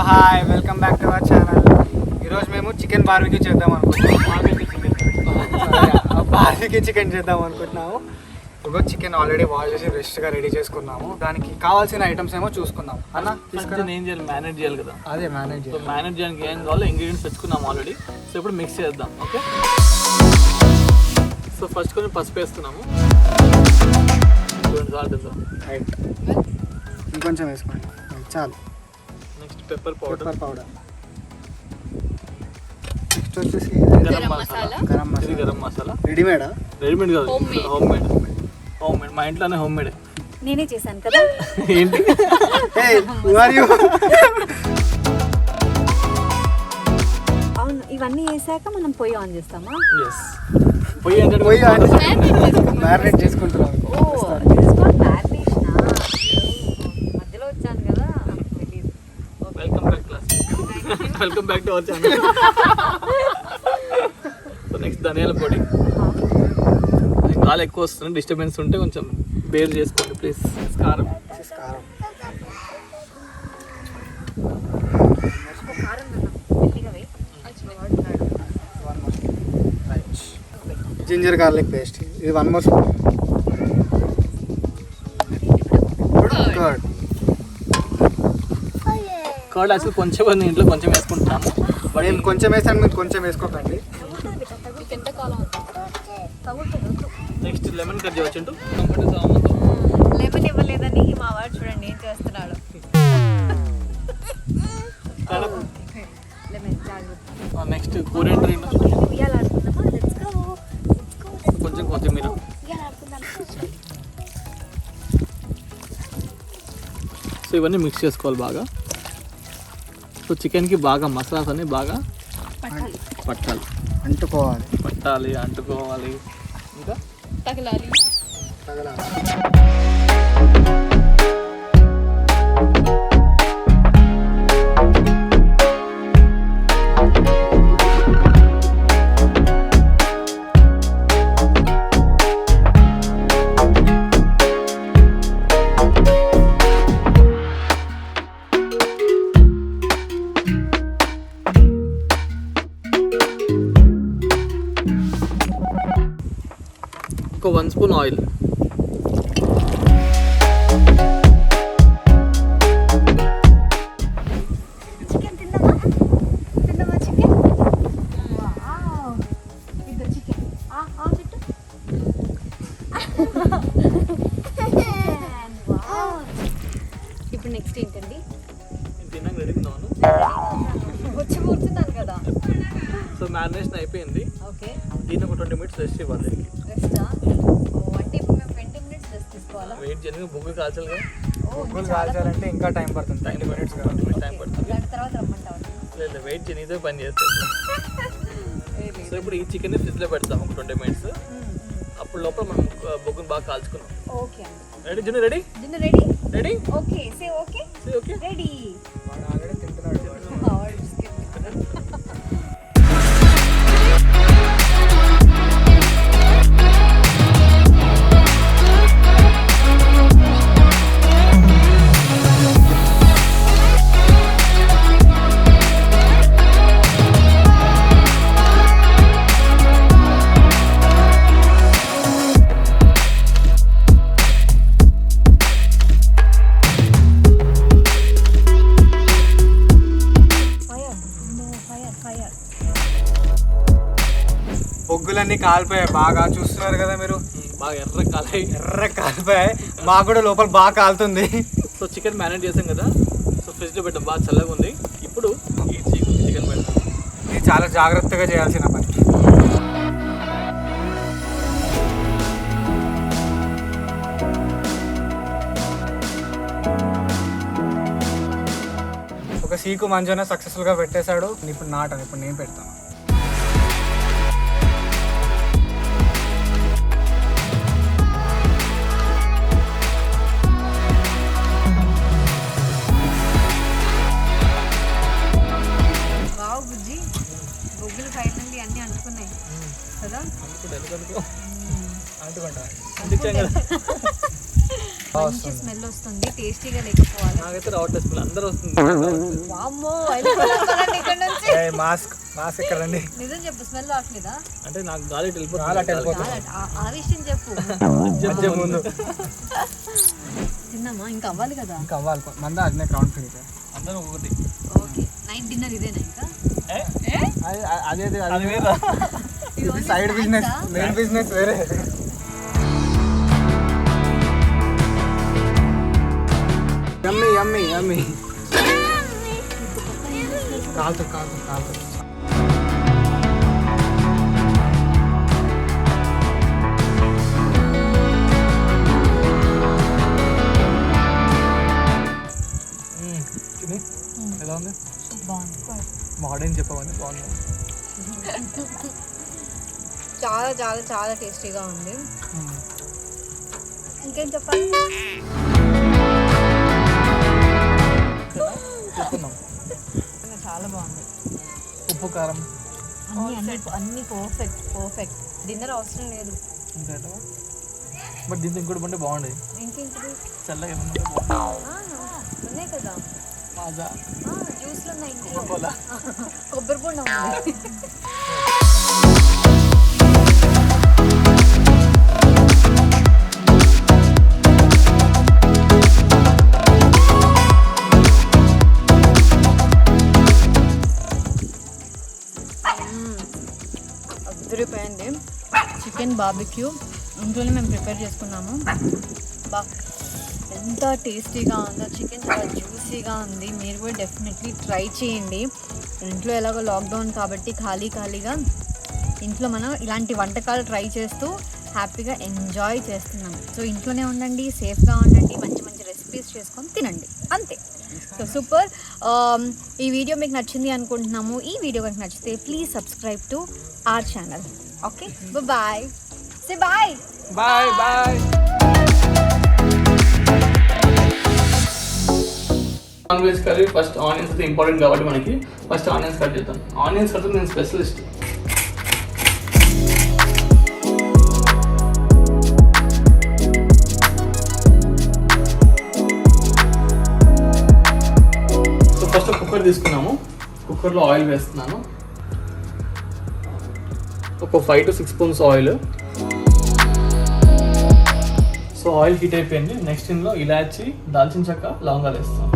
Hi welcome back to our channel. ఈరోజు మేము chicken barbecue చేద్దాం అనుకుంటున్నాము. బార్బిక్యూ చికెన్ చేద్దాం అనుకుంటున్నాము. ఇప్పుడు చికెన్ ఆల్రెడీ వాష్ చేసి రెస్ట్గా రెడీ చేసుకున్నాము. దానికి కావాల్సిన ఐటమ్స్ ఏమో చూసుకుందాం. అన్న తీసుకొని ఏం చేయాలి, మేనేజ్ చేయాలి కదా. అదే మేనేజ్ చేయడానికి ఏం కావాలో ఇంగ్రీడియంట్స్ తెచ్చుకున్నాము ఆల్రెడీ. సో ఇప్పుడు మిక్స్ చేద్దాం. ఓకే, సో ఫస్ట్ కొంచెం పసుపు వేస్తున్నాము. సాల్ట్ వేద్దాం. రైట్, ఇంకొంచెం వేసుకోండి చాలు. Next pepper powder. నెక్స్ట్ వచ్చేసి గరం మసాలా. రెడీమేడ్ కాదు, హోమ్ మేడ్. మా ఇంట్లోనే హోమ్ మేడ్. నేనే చేశాను కదా. ఏంటి అవును, ఇవన్నీ వేసాక మనం పొయ్యి ఆన్ చేస్తామా? పొయ్యి మ్యారినేట్ చేసుకుంటున్నాం. మధ్యలో వచ్చాను కదా. Welcome back to our channel. So next ధనియాల పొడి. గాలి ఎక్కువ వస్తుంది, డిస్టర్బెన్స్ ఉంటే కొంచెం బేర్ చేసుకోండి ప్లీజ్. కారం. Ginger garlic paste. ఇది 1 more స్పూన్. కర్డ్ యాక్చువల్ కొంచెం ఇంట్లో కొంచెం వేసుకుంటున్నాము. నేను కొంచెం వేసాను, మీరు కొంచెం వేసుకోకండి. నెక్స్ట్ లెమన్ కట్ చేయవచ్చు. లెమన్ ఇవ్వలేదని మా వాడు చూడండి ఏం చేస్తున్నాడు. నెక్స్ట్ కోరియాండర్, కొంచెం కొత్తిమీర. సో ఇవన్నీ మిక్స్ చేసుకోవాలి బాగా. సో చికెన్కి బాగా మసాలాస్ అన్ని బాగా పట్టాలి, అంటుకోవాలి, ఇంకా తగలాలి. ఒక 1 స్పూన్ ఆయిల్. చికెన్ తిందామా చికెన్. ఇద్దరు చికెన్. ఇప్పుడు నెక్స్ట్ ఏంటండి? తిన్నాక రెడీ ఉన్నాను. వచ్చి కూర్చున్నాను కదా. సో మ్యారినేషన్ అయిపోయింది. ఓకే, దీన్ని ఒక 20 minutes రెస్ట్ ఇవ్వాలి. రెస్టా? అంటే ఇప్పుడు మేము 20 minutes రెస్ట్ తీసుకోవాలా? వెయిట్ చేయడానికి బుగ్గులు కాల్చాలిగా. బుగ్గులు కాల్చాలంటే ఇంకా టైం పడుతుంది. 20 minutes టైం పడుతుంది. దాని తర్వాత రమ్మంటావు. లేదు, వెయిట్ చేయని ఇదే పని చేస్తాను. సో ఇప్పుడు ఈ చికెన్ ఫ్రిడ్జ్లో పెడతాం ఒక 20 minutes. అప్పుడు లోపల మనం బొగ్గును బాగా కాల్చుకున్నాం. ఓకే అండి. రెడీ జున్ను? Ready. Okay, say okay. Ready. వాడు ఆల్రెడీ తింటున్నాడు. బొగ్గులన్నీ కాలిపోయాయి బాగా, చూస్తున్నారు కదా మీరు. బాగా ఎర్ర కాలిపోయాయి. మాకు కూడా లోపల బాగా కాలుతుంది. సో చికెన్ మ్యారినేట్ చేసాం కదా, సో ఫ్రిడ్జ్లో పెట్టాం, బాగా చల్లగా ఉంది. ఇప్పుడు ఈ చికెన్ పెడతాం. ఇది చాలా జాగ్రత్తగా చేయాల్సిన పని. ఒక సీకు మంజున సక్సెస్ఫుల్గా పెట్టేశాడు. ఇప్పుడు ఇప్పుడు నేను పెడతాను. బొగ్గులు సైడ్ నుండి అన్నీ అంటుకున్నాయి కదా. అంటుకుంటా మంచి స్మెల్ వస్తుంది, టేస్టీగా లేకపోవాలి. నాకైతే రావట్లేదు స్మెల్, అందరూ వస్తుంది. వామ్మో, వెళ్ళిపోదాం పదండి ఇక్కడ నుంచి. మాస్క్ ఎక్కడండి? నిజం చెప్పు, స్మెల్ రావట్లేదా? అంటే నాకు గాలి గాలి అటు వెళ్ళిపోతుంది. వెళ్ళిపోతుంది. ఆ విషయం చెప్పు. మధ్య ముందు తిన్నామా? ఇంకా అవ్వాలి కదా. ఇంకా అవ్వాలి మంద అదే క్రౌన్ ఫిట్. అందరూ ఒకటి. ఓకే, నైట్ డిన్నర్ ఇదేనా ఇంకా? అదే అది వేరా? ఇది only సైడ్ snacks బిజినెస్, ఆ? మెయిన్ బిజినెస్ వేరే. యమ్మీ యమ్మీ యమ్మీ. కాల్తు. ఎలా ఉంది? బాగుంది. మోడర్న్ చెప్పమని బాగుంది. చాలా చాలా చాలా టేస్టీగా ఉంది. ఇంకేం చెప్పాలి? చెప్పుకున్నాం. చాలా బాగుంది. ఉప్పు కారం అన్ని పర్ఫెక్ట్. డిన్నర్ అవసరం లేదు. అంతేట. బట్ దీంతో ఇంకోటి ఉంటే బాగుండేది. ఇంకేంటిది? చల్లగా ఏమన్నా ఉంటే బాగుంది. ఉన్నాయి కదా, మాజా, జ్యూస్లు ఉన్నాయి, కోకోలా. కొబ్బరి బొండ ఉంది. అద్దరిపోయింది. చికెన్ బార్బిక్యూ ఇంట్లోనే మేము ప్రిపేర్ చేసుకున్నాము. బా, ఎంత టేస్టీగా ఉందో. చికెన్ చాలా జ్యూసీగా ఉంది. మీరు కూడా డెఫినెట్లీ ట్రై చేయండి. ఇంట్లో ఎలాగో లాక్డౌన్ కాబట్టి ఖాళీగా ఇంట్లో మనం ఇలాంటి వంటకాలు ట్రై చేస్తూ హ్యాపీగా ఎంజాయ్ చేస్తున్నాం. సో ఇంట్లోనే ఉండండి, సేఫ్గా ఉండండి, మంచి మంచి రెసిపీస్ చేసుకొని తినండి, అంతే. So super. ఈ వీడియో మీకు నచ్చింది అనుకుంటున్నాము. ఈ వీడియో కనుక నచ్చితే please subscribe to our channel. Okay, bye. Say bye. Bye. Non veg curry first onions అయితే ఇంపార్టెంట్ కాబట్టి మనకి ఫస్ట్ ఆనియన్స్ కట్ చేద్దాం. ఆనియన్స్ కట్ నేను స్పెషలిస్ట్. సో ఫస్ట్ కుక్కర్ తీసుకున్నాము. కుక్కర్లో ఆయిల్ వేస్తున్నాను. ఒక 5 to 6 spoons oil. So oil heat అయిపోయింది. నెక్స్ట్ ఇందులో ఇలాచి, దాల్చిన చెక్క, లవంగాలు వేస్తాం.